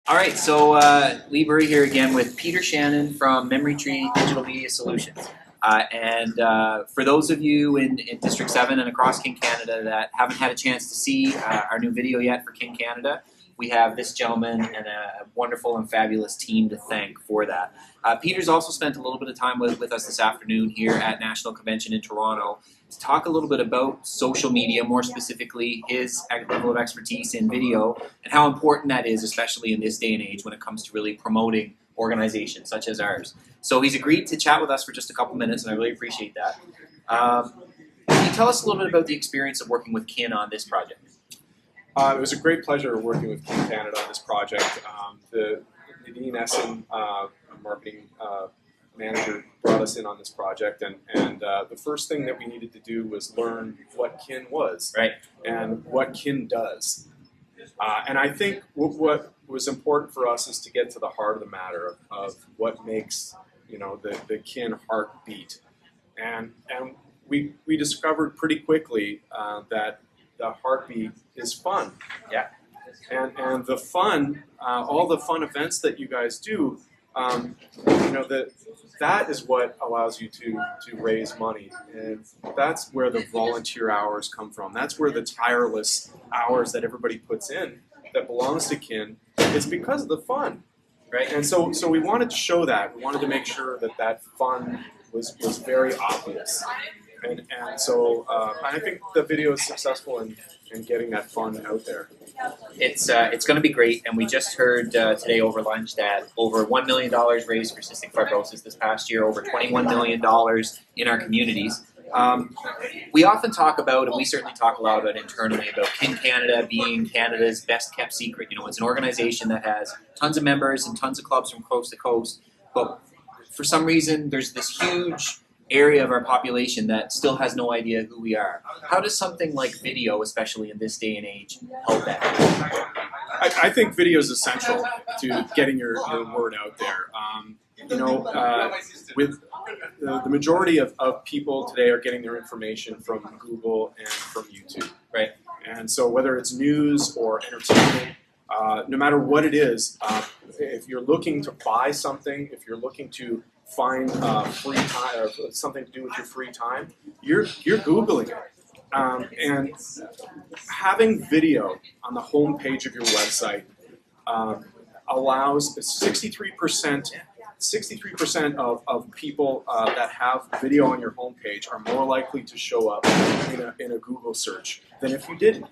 All right, so Lee Burry here again with Peter Shannon from Memory Tree Digital Media Solutions. For those of you in District 7 and across King Canada that haven't had a chance to see our new video yet for King Canada, we have this gentleman and a wonderful and fabulous team to thank for that. Peter's also spent a little bit of time with us this afternoon here at National Convention in Toronto to talk a little bit about social media, more specifically his level of expertise in video and how important that is, especially in this day and age when it comes to really promoting organizations such as ours. So he's agreed to chat with us for just a couple minutes, and I really appreciate that. Can you tell us a little bit about the experience of working with Kin on this project? It was a great pleasure working with King Canada on this project. Nadine Essen, marketing manager, brought us in on this project, and the first thing that we needed to do was learn what Kin was, right, and what Kin does. And I think what was important for us is to get to the heart of the matter of what makes the Kin heart beat, and we discovered pretty quickly that the heartbeat is fun. Yeah. And the fun, all the fun events that you guys do, that is what allows you to raise money. And that's where the volunteer hours come from. That's where the tireless hours that everybody puts in that belongs to Kin, it's because of the fun. Right. And so we wanted to show that. We wanted to make sure that fun was very obvious. And so I think the video is successful in getting that fun out there. It's going to be great, and we just heard today over lunch that over $1 million raised for cystic fibrosis this past year, over $21 million in our communities. We often talk about, and we certainly talk a lot about internally, about Kin Canada being Canada's best kept secret. It's an organization that has tons of members and tons of clubs from coast to coast, but for some reason there's this huge area of our population that still has no idea who we are. How does something like video, especially in this day and age, help that? I think video is essential to getting your word out there. With the majority of people today are getting their information from Google and from YouTube. Right. And so whether it's news or entertainment, no matter what it is, if you're looking to buy something, if you're looking to find free time or something to do with your free time, you're Googling it. And having video on the home page of your website allows 63% of people that have video on your home page are more likely to show up in a Google search than if you didn't.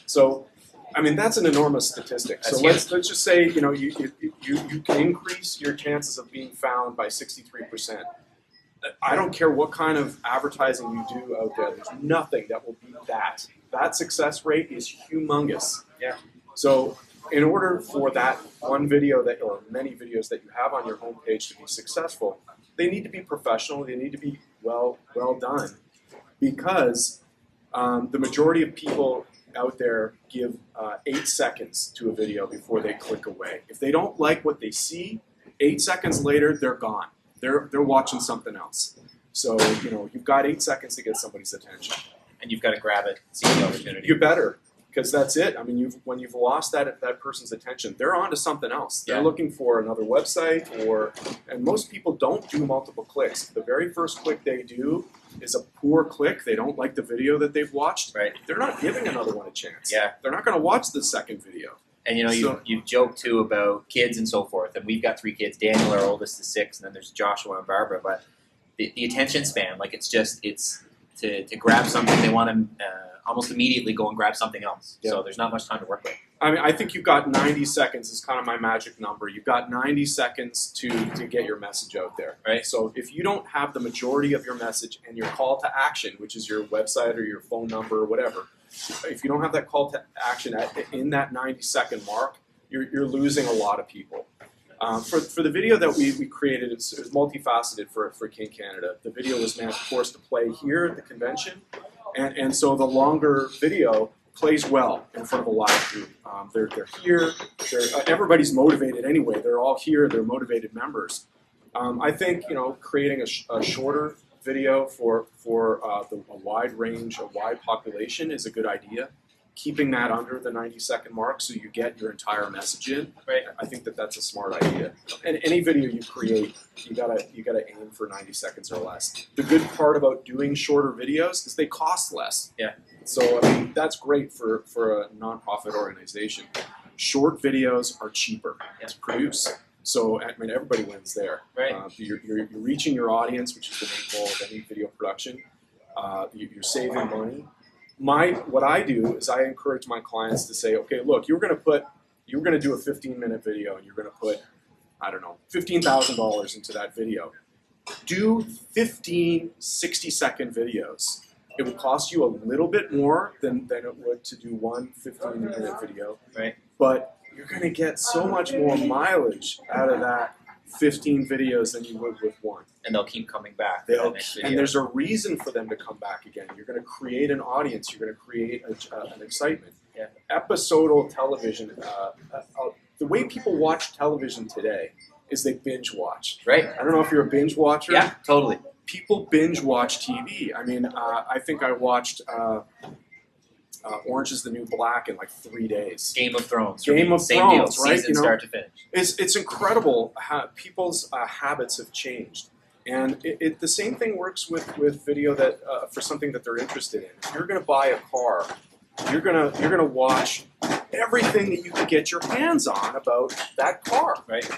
So that's an enormous statistic. So let's just say you can increase your chances of being found by 63%. I don't care what kind of advertising you do out there. There's nothing that will beat that. That success rate is humongous. Yeah. So in order for that one video or many videos that you have on your homepage to be successful, they need to be professional. They need to be well done, because the majority of people out there give 8 seconds to a video before they click away. If they don't like what they see, 8 seconds later they're gone. They're watching something else. So you've got 8 seconds to get somebody's attention, and you've got to grab it, see the opportunity. You better, because that's it. When you've lost that person's attention, they're on to something else. They're looking for another website, and most people don't do multiple clicks. The very first click they do is a poor click. They don't like the video that they've watched. Right. They're not giving another one a chance. Yeah. They're not going to watch the second video. And you joke too about kids and so forth, and we've got 3 kids. Daniel, our oldest, is 6, and then there's Joshua and Barbara. But the attention span, it's to grab something, they want to almost immediately go and grab something else. Yeah. So there's not much time to work with. I think you've got 90 seconds is kind of my magic number. You've got 90 seconds to get your message out there. Right. So if you don't have the majority of your message and your call to action, which is your website or your phone number or whatever, if you don't have that call to action in that 90-second mark, you're losing a lot of people. For the video that we created, it's multifaceted for King Canada. The video was meant, of course, to play here at the convention, and so the longer video plays well in front of a live group. They're here. Everybody's motivated anyway. They're all here. They're motivated members. I think creating a shorter video for a wide range, a wide population is a good idea. keeping that under the 90-second mark so you get your entire message in. Right. I think that that's a smart idea. And any video you create, you gotta aim for 90 seconds or less. The good part about doing shorter videos is they cost less. Yeah. So I mean, that's great for a nonprofit organization. Short videos are cheaper to produce. So I mean, everybody wins there. Right. You're reaching your audience, which is the main goal of any video production. You're saving money. What I do is I encourage my clients to say, okay, look, you're going to do a 15-minute video, and you're going to put, I don't know, $15,000 into that video. Do 15 60-second videos. It would cost you a little bit more than it would to do one 15-minute video. Right. But you're going to get so much more mileage out of that 15 videos than you would with one. And they'll keep coming back. And there's a reason for them to come back again. You're going to create an audience. You're going to create an excitement. Yeah. Episodal television, the way people watch television today is they binge watch. Right. I don't know if you're a binge watcher. Yeah, totally. People binge watch TV. I mean, I think I watched Orange is the New Black in like 3 days. Game of Thrones. Game of Same Thrones, deal. right? Season start to finish. It's incredible how people's habits have changed. And the same thing works with video that for something that they're interested in. If you're going to buy a car, you're gonna watch everything that you can get your hands on about that car. Right.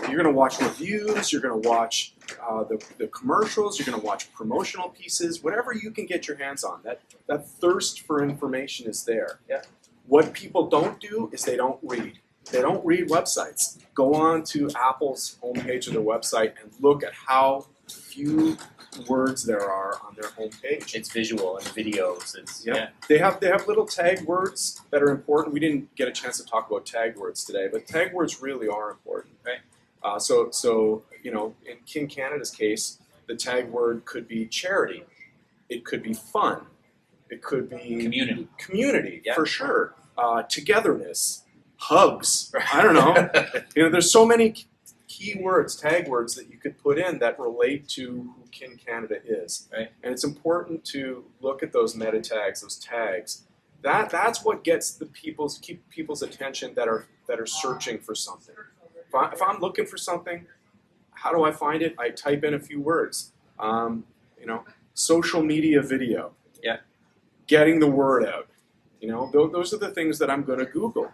You're going to watch reviews. You're going to watch the commercials. You're going to watch promotional pieces. Whatever you can get your hands on. That thirst for information is there. Yeah. What people don't do is they don't read. They don't read websites. Go on to Apple's homepage of their website and look at how few words there are on their homepage. It's visual and videos. Yeah. They have little tag words that are important. We didn't get a chance to talk about tag words today, but tag words really are important. Right. So you know, in King Canada's case, the tag word could be charity. It could be fun. It could be community, yeah. For sure. Togetherness, hugs. I don't know. You know, there's so many key words, tag words that you could put in that relate to who King Canada is. Right. And it's important to look at those meta tags, those tags. That's what gets keep people's attention that are searching for something. If I'm looking for something, how do I find it? I type in a few words. You know, social media video. Yeah. Getting the word out. You know, those are the things that I'm going to Google.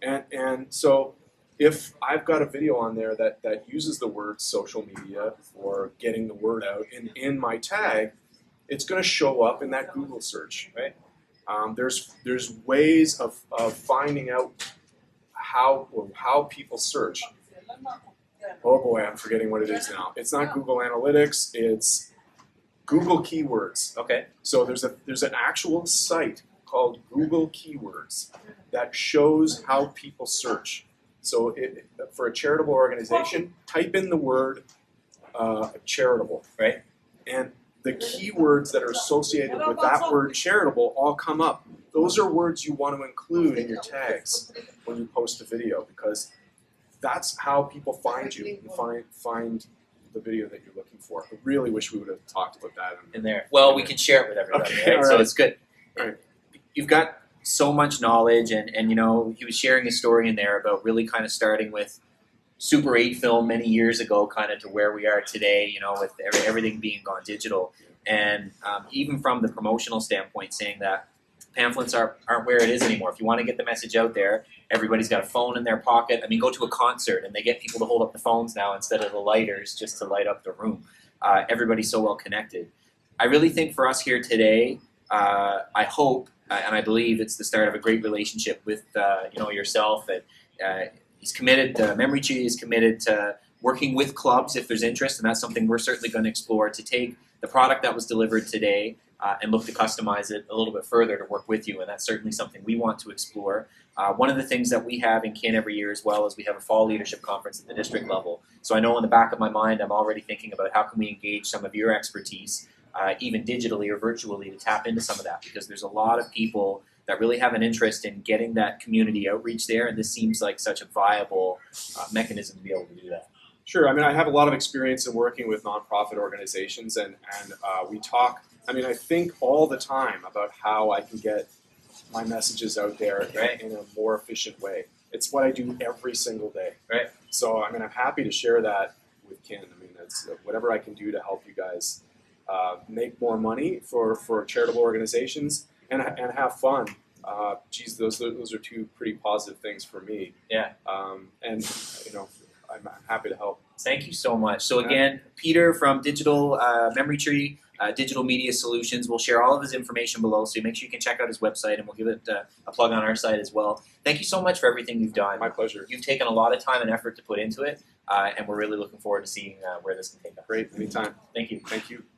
And so if I've got a video on there that uses the word social media or getting the word out in my tag, it's going to show up in that Google search. Right. There's ways of finding out how people search. Oh boy, I'm forgetting what it is now. It's not Google Analytics. It's Google Keywords. Okay. So there's an actual site called Google Keywords that shows how people search. So for a charitable organization, type in the word charitable, right? And the keywords that are associated with that word charitable all come up. Those are words you want to include in your tags when you post a video, because that's how people find you and find the video that you're looking for. I really wish we would have talked about that in there. Well, we can share it with everybody, okay, right? So it's good. All right. You've got so much knowledge, and you know, he was sharing a story in there about really kind of starting with Super 8 film many years ago, kind of to where we are today, you know, with everything being gone digital. And even from the promotional standpoint, saying that pamphlets aren't where it is anymore. If you want to get the message out there, everybody's got a phone in their pocket. I mean, go to a concert, and they get people to hold up the phones now instead of the lighters just to light up the room. Everybody's so well connected. I really think for us here today, I hope and I believe it's the start of a great relationship with yourself. He's committed. Memory Tree is committed to working with clubs if there's interest, and that's something we're certainly going to explore, to take the product that was delivered today and look to customize it a little bit further to work with you, and that's certainly something we want to explore. One of the things that we have in Kin every year as well is we have a fall leadership conference at the district level. So I know in the back of my mind I'm already thinking about how can we engage some of your expertise, even digitally or virtually, to tap into some of that, because there's a lot of people that really have an interest in getting that community outreach there, and this seems like such a viable mechanism to be able to do that. Sure. I mean, I have a lot of experience in working with nonprofit organizations, and we talk, I mean, I think all the time about how I can get my messages out there in a more efficient way. It's what I do every single day. Right. So I mean, I'm happy to share that with Ken. I mean, that's whatever I can do to help you guys make more money for charitable organizations and have fun. Geez, those are two pretty positive things for me. Yeah. And I'm happy to help. Thank you so much. So again, Peter from Digital Memory Tree, Digital Media Solutions. We'll share all of his information below, so make sure you can check out his website, and we'll give it a plug on our site as well. Thank you so much for everything you've done. My pleasure. You've taken a lot of time and effort to put into it, and we're really looking forward to seeing where this can take us. Great, anytime. Thank you. Thank you.